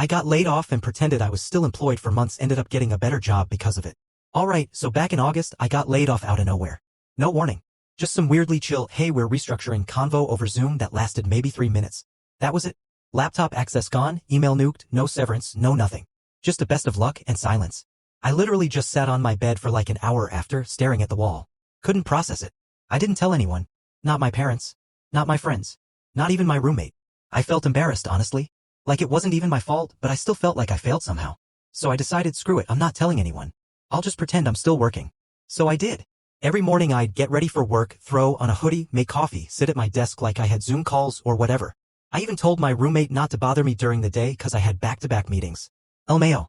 I got laid off and pretended I was still employed for months, ended up getting a better job because of it. Alright, so back in August, I got laid off out of nowhere. No warning. Just some weirdly chill, hey we're restructuring convo over Zoom that lasted maybe 3 minutes. That was it. Laptop access gone, email nuked, no severance, no nothing. Just a best of luck and silence. I literally just sat on my bed for like an hour after, staring at the wall. Couldn't process it. I didn't tell anyone. Not my parents. Not my friends. Not even my roommate. I felt embarrassed, honestly. Like it wasn't even my fault, but I still felt like I failed somehow. So I decided, screw it, I'm not telling anyone. I'll just pretend I'm still working. So I did. Every morning I'd get ready for work, throw on a hoodie, make coffee, sit at my desk like I had Zoom calls or whatever. I even told my roommate not to bother me during the day cause I had back-to-back meetings. LMAO.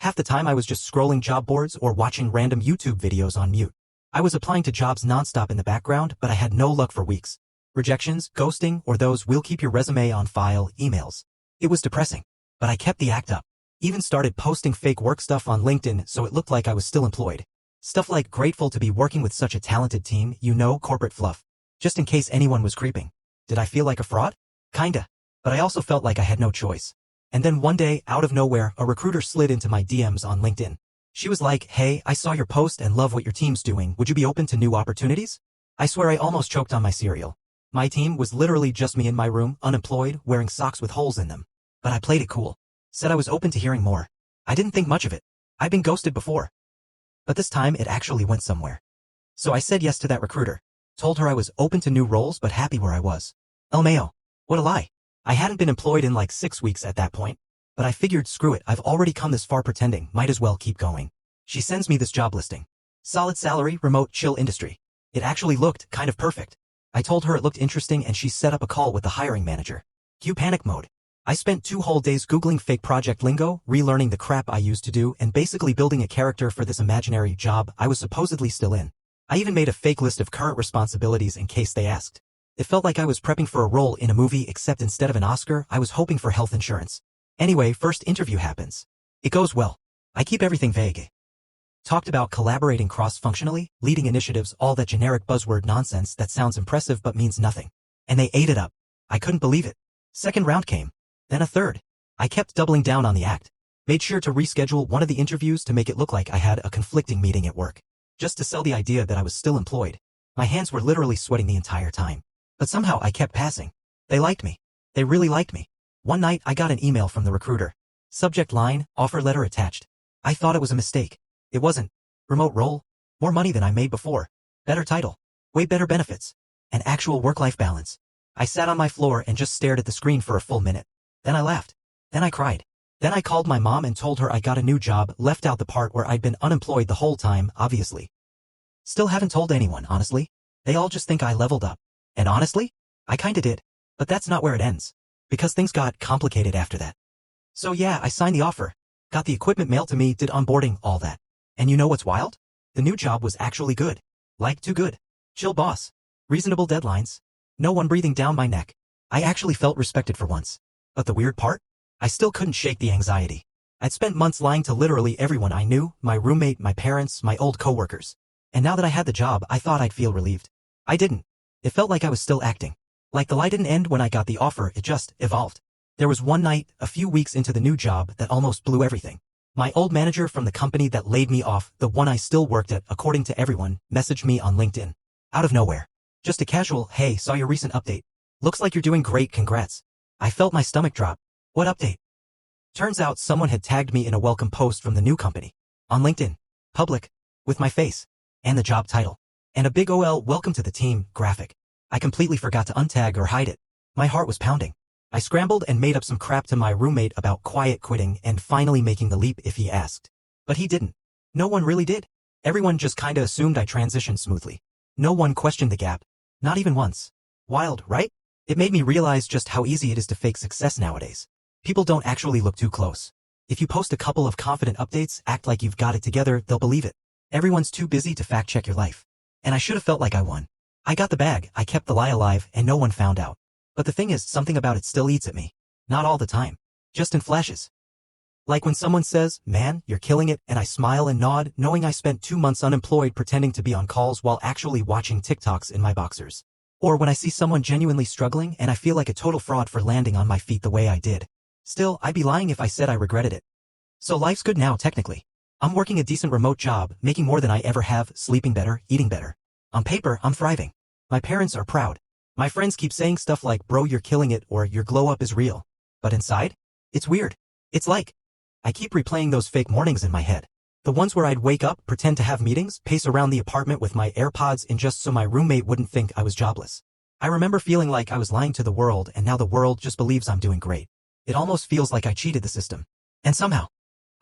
Half the time I was just scrolling job boards or watching random YouTube videos on mute. I was applying to jobs nonstop in the background, but I had no luck for weeks. Rejections, ghosting, or those "we'll keep your resume on file" emails. It was depressing. But I kept the act up. Even started posting fake work stuff on LinkedIn so it looked like I was still employed. Stuff like grateful to be working with such a talented team, you know, corporate fluff. Just in case anyone was creeping. Did I feel like a fraud? Kinda. But I also felt like I had no choice. And then one day, out of nowhere, a recruiter slid into my DMs on LinkedIn. She was like, hey, I saw your post and love what your team's doing. Would you be open to new opportunities? I swear I almost choked on my cereal. My team was literally just me in my room, unemployed, wearing socks with holes in them. But I played it cool. Said I was open to hearing more. I didn't think much of it. I'd been ghosted before. But this time it actually went somewhere. So I said yes to that recruiter. Told her I was open to new roles but happy where I was. LMAO. What a lie. I hadn't been employed in like 6 weeks at that point. But I figured, screw it, I've already come this far pretending, might as well keep going. She sends me this job listing. Solid salary, remote, chill industry. It actually looked kind of perfect. I told her it looked interesting and she set up a call with the hiring manager. Cue panic mode. I spent 2 whole days Googling fake project lingo, relearning the crap I used to do, and basically building a character for this imaginary job I was supposedly still in. I even made a fake list of current responsibilities in case they asked. It felt like I was prepping for a role in a movie, except instead of an Oscar, I was hoping for health insurance. Anyway, first interview happens. It goes well. I keep everything vague. Talked about collaborating cross-functionally, leading initiatives, all that generic buzzword nonsense that sounds impressive but means nothing. And they ate it up. I couldn't believe it. Second round came. Then a third. I kept doubling down on the act. Made sure to reschedule one of the interviews to make it look like I had a conflicting meeting at work. Just to sell the idea that I was still employed. My hands were literally sweating the entire time. But somehow I kept passing. They liked me. They really liked me. One night I got an email from the recruiter. Subject line, offer letter attached. I thought it was a mistake. It wasn't. Remote role. More money than I made before. Better title. Way better benefits. An actual work-life balance. I sat on my floor and just stared at the screen for a full minute. Then I laughed. Then I cried. Then I called my mom and told her I got a new job, left out the part where I'd been unemployed the whole time, obviously. Still haven't told anyone, honestly. They all just think I leveled up. And honestly, I kinda did. But that's not where it ends. Because things got complicated after that. So yeah, I signed the offer. Got the equipment mailed to me, did onboarding, all that. And you know what's wild? The new job was actually good. Like too good. Chill boss. Reasonable deadlines. No one breathing down my neck. I actually felt respected for once. But the weird part? I still couldn't shake the anxiety. I'd spent months lying to literally everyone I knew, my roommate, my parents, my old coworkers. And now that I had the job, I thought I'd feel relieved. I didn't. It felt like I was still acting. Like the lie didn't end when I got the offer, it just evolved. There was one night, a few weeks into the new job, that almost blew everything. My old manager from the company that laid me off, the one I still worked at according to everyone, messaged me on LinkedIn. Out of nowhere. Just a casual, hey, saw your recent update. Looks like you're doing great, congrats. I felt my stomach drop. What update? Turns out someone had tagged me in a welcome post from the new company. On LinkedIn. Public. With my face. And the job title. And a big OL welcome to the team graphic. I completely forgot to untag or hide it. My heart was pounding. I scrambled and made up some crap to my roommate about quiet quitting and finally making the leap if he asked. But he didn't. No one really did. Everyone just kinda assumed I transitioned smoothly. No one questioned the gap. Not even once. Wild, right? It made me realize just how easy it is to fake success nowadays. People don't actually look too close. If you post a couple of confident updates, act like you've got it together, they'll believe it. Everyone's too busy to fact-check your life. And I should have felt like I won. I got the bag, I kept the lie alive, and no one found out. But the thing is, something about it still eats at me. Not all the time. Just in flashes. Like when someone says, man, you're killing it, and I smile and nod, knowing I spent 2 months unemployed pretending to be on calls while actually watching TikToks in my boxers. Or when I see someone genuinely struggling and I feel like a total fraud for landing on my feet the way I did. Still, I'd be lying if I said I regretted it. So life's good now, technically. I'm working a decent remote job, making more than I ever have, sleeping better, eating better. On paper, I'm thriving. My parents are proud. My friends keep saying stuff like, bro, you're killing it, or your glow up is real. But inside? It's weird. It's like, I keep replaying those fake mornings in my head. The ones where I'd wake up, pretend to have meetings, pace around the apartment with my AirPods in just so my roommate wouldn't think I was jobless. I remember feeling like I was lying to the world, and now the world just believes I'm doing great. It almost feels like I cheated the system. And somehow,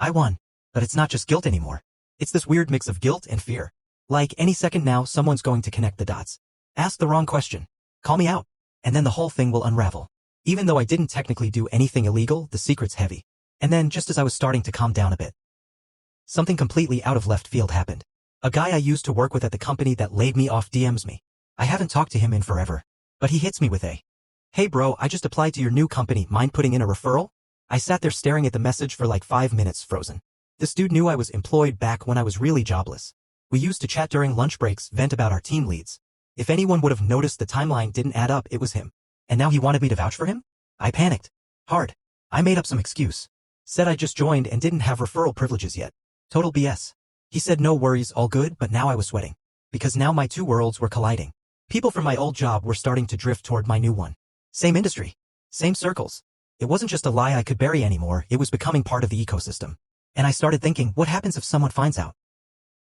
I won. But it's not just guilt anymore. It's this weird mix of guilt and fear. Like, any second now, someone's going to connect the dots. Ask the wrong question. Call me out. And then the whole thing will unravel. Even though I didn't technically do anything illegal, the secret's heavy. And then, just as I was starting to calm down a bit, something completely out of left field happened. A guy I used to work with at the company that laid me off DMs me. I haven't talked to him in forever. But he hits me with a, "Hey bro, I just applied to your new company, mind putting in a referral?" I sat there staring at the message for like 5 minutes, frozen. This dude knew I was employed back when I was really jobless. We used to chat during lunch breaks, vent about our team leads. If anyone would have noticed the timeline didn't add up, it was him. And now he wanted me to vouch for him? I panicked. Hard. I made up some excuse. Said I just joined and didn't have referral privileges yet. Total BS. He said no worries, all good, but now I was sweating. Because now my two worlds were colliding. People from my old job were starting to drift toward my new one. Same industry. Same circles. It wasn't just a lie I could bury anymore, it was becoming part of the ecosystem. And I started thinking, what happens if someone finds out?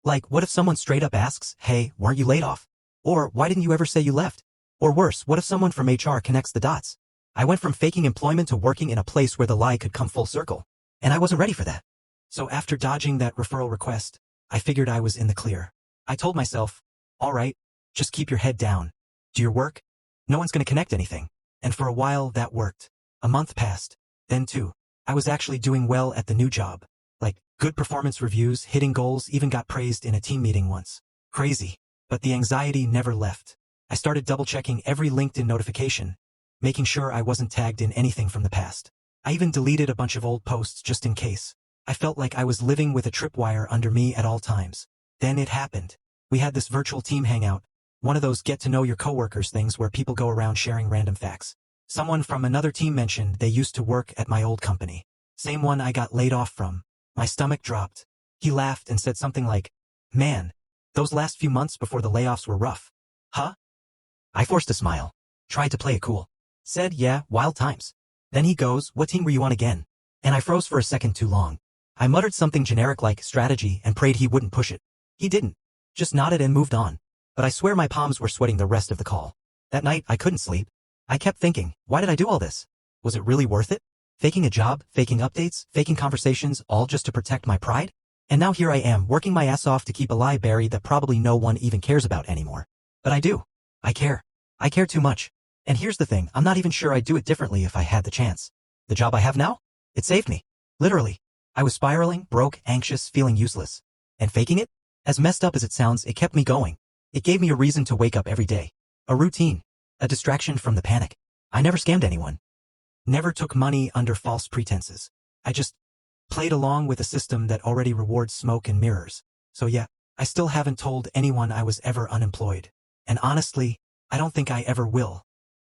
Like, what if someone straight up asks, "Hey, weren't you laid off?" Or, "Why didn't you ever say you left?" Or worse, what if someone from HR connects the dots? I went from faking employment to working in a place where the lie could come full circle. And I wasn't ready for that. So after dodging that referral request, I figured I was in the clear. I told myself, all right, just keep your head down. Do your work. No one's gonna connect anything. And for a while, that worked. A month passed. Then 2. I was actually doing well at the new job. Like, good performance reviews, hitting goals, even got praised in a team meeting once. Crazy. But the anxiety never left. I started double-checking every LinkedIn notification, making sure I wasn't tagged in anything from the past. I even deleted a bunch of old posts just in case. I felt like I was living with a tripwire under me at all times. Then it happened. We had this virtual team hangout, one of those get-to-know-your-coworkers things where people go around sharing random facts. Someone from another team mentioned they used to work at my old company. Same one I got laid off from. My stomach dropped. He laughed and said something like, "Man, those last few months before the layoffs were rough." Huh? I forced a smile. Tried to play it cool. Said, "Yeah, wild times." Then he goes, "What team were you on again?" And I froze for a second too long. I muttered something generic like strategy and prayed he wouldn't push it. He didn't. Just nodded and moved on. But I swear my palms were sweating the rest of the call. That night, I couldn't sleep. I kept thinking, why did I do all this? Was it really worth it? Faking a job, faking updates, faking conversations, all just to protect my pride? And now here I am, working my ass off to keep a lie buried that probably no one even cares about anymore. But I do. I care. I care too much. And here's the thing, I'm not even sure I'd do it differently if I had the chance. The job I have now? It saved me. Literally. I was spiraling, broke, anxious, feeling useless. And faking it? As messed up as it sounds, it kept me going. It gave me a reason to wake up every day. A routine. A distraction from the panic. I never scammed anyone. Never took money under false pretenses. I just played along with a system that already rewards smoke and mirrors. So yeah, I still haven't told anyone I was ever unemployed. And honestly, I don't think I ever will.